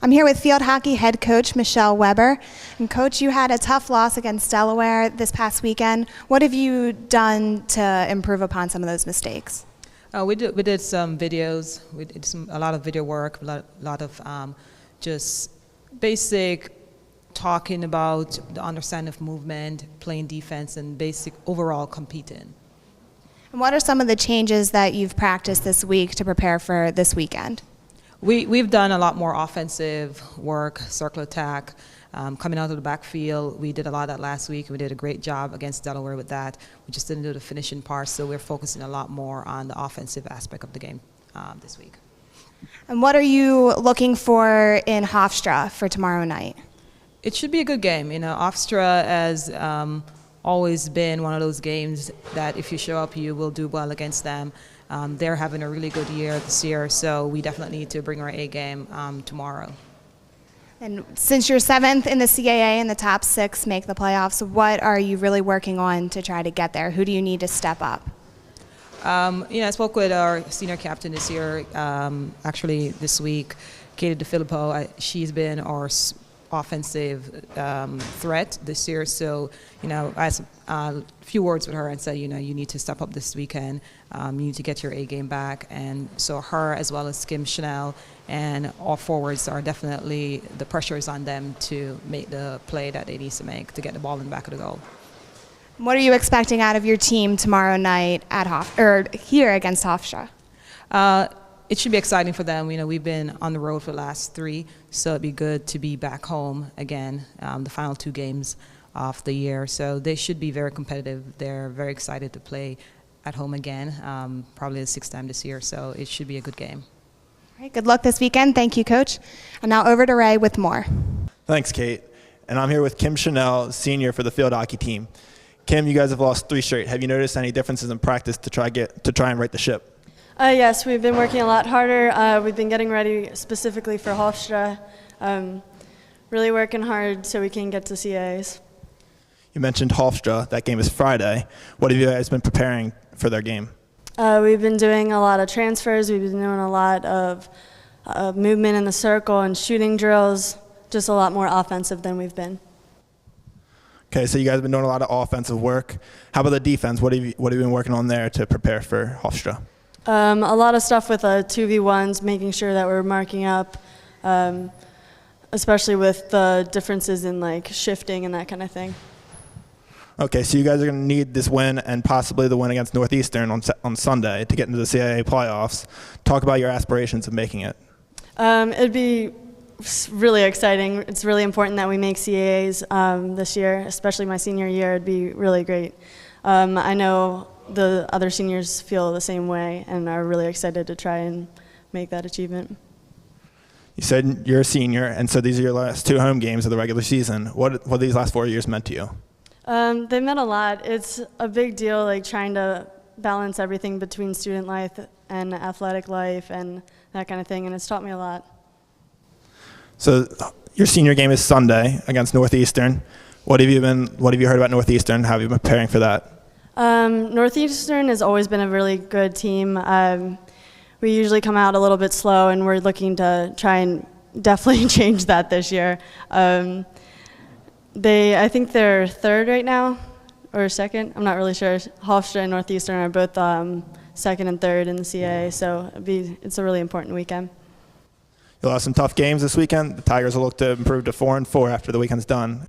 I'm here with field hockey head coach Michelle Weber. And Coach, you had a tough loss against Delaware this past weekend. What have you done to improve upon some of those mistakes? We did some videos. We did a lot of video work, a lot of just basic talking about the understanding of movement, playing defense, and basic overall competing. And what are some of the changes that you've practiced this week to prepare for this weekend? We've done a lot more offensive work, circle attack, coming out of the backfield. We did a lot of that last week. We did a great job against Delaware with that. We just didn't do the finishing part, so we're focusing a lot more on the offensive aspect of the game this week. And what are you looking for in Hofstra for tomorrow night? It should be a good game. You know, Hofstra has always been one of those games that if you show up, you will do well against them. They're having a really good year this year, so we definitely need to bring our A game tomorrow. And since you're 7th in the CAA and the top 6 make the playoffs, what are you really working on to try to get there? Who do you need to step up? I spoke with our senior captain this year, actually this week, Katie DeFilippo. She's been our offensive threat this year, so I had a few words with her and said, you need to step up this weekend. You need to get your A game back, and so her as well as Schnell and all forwards are definitely, the pressure is on them to make the play that they need to make to get the ball in the back of the goal. What are you expecting out of your team tomorrow night at here against Hofstra? It should be exciting for them. We've been on the road for the last 3, so it'd be good to be back home again, the final 2 games of the year. So they should be very competitive. They're very excited to play at home again, probably the 6th time this year, so it should be a good game. All right, good luck this weekend. Thank you, Coach. And now over to Ray with more. Thanks, Kate. And I'm here with Kim Schnell, senior for the field hockey team. Kim, you guys have lost 3 straight. Have you noticed any differences in practice to try and right the ship? Yes, we've been working a lot harder. We've been getting ready specifically for Hofstra. Really working hard so we can get to CAAs. You mentioned Hofstra. That game is Friday. What have you guys been preparing for their game? We've been doing a lot of transfers. We've been doing a lot of movement in the circle and shooting drills, just a lot more offensive than we've been. Okay, so you guys have been doing a lot of offensive work. How about the defense? What have you been working on there to prepare for Hofstra? A lot of stuff with 2v1s, making sure that we're marking up, especially with the differences in shifting and that kind of thing. Okay, so you guys are going to need this win and possibly the win against Northeastern on Sunday to get into the CAA playoffs. Talk about your aspirations of making it. It'd be really exciting. It's really important that we make CAAs this year, especially my senior year. It'd be really great. I know the other seniors feel the same way and are really excited to try and make that achievement. You said you're a senior, and so these are your last 2 home games of the regular season. What have these last 4 years meant to you? They meant a lot. It's a big deal, trying to balance everything between student life and athletic life and that kind of thing, and it's taught me a lot. So your senior game is Sunday against Northeastern. What have you heard about Northeastern? How have you been preparing for that? Northeastern has always been a really good team. We usually come out a little bit slow, and we're looking to try and definitely change that this year. I think they're 3rd right now, or 2nd. I'm not really sure. Hofstra and Northeastern are both 2nd and 3rd in the CAA, so it's a really important weekend. You'll have some tough games this weekend. The Tigers will look to improve to 4-4 after the weekend's done.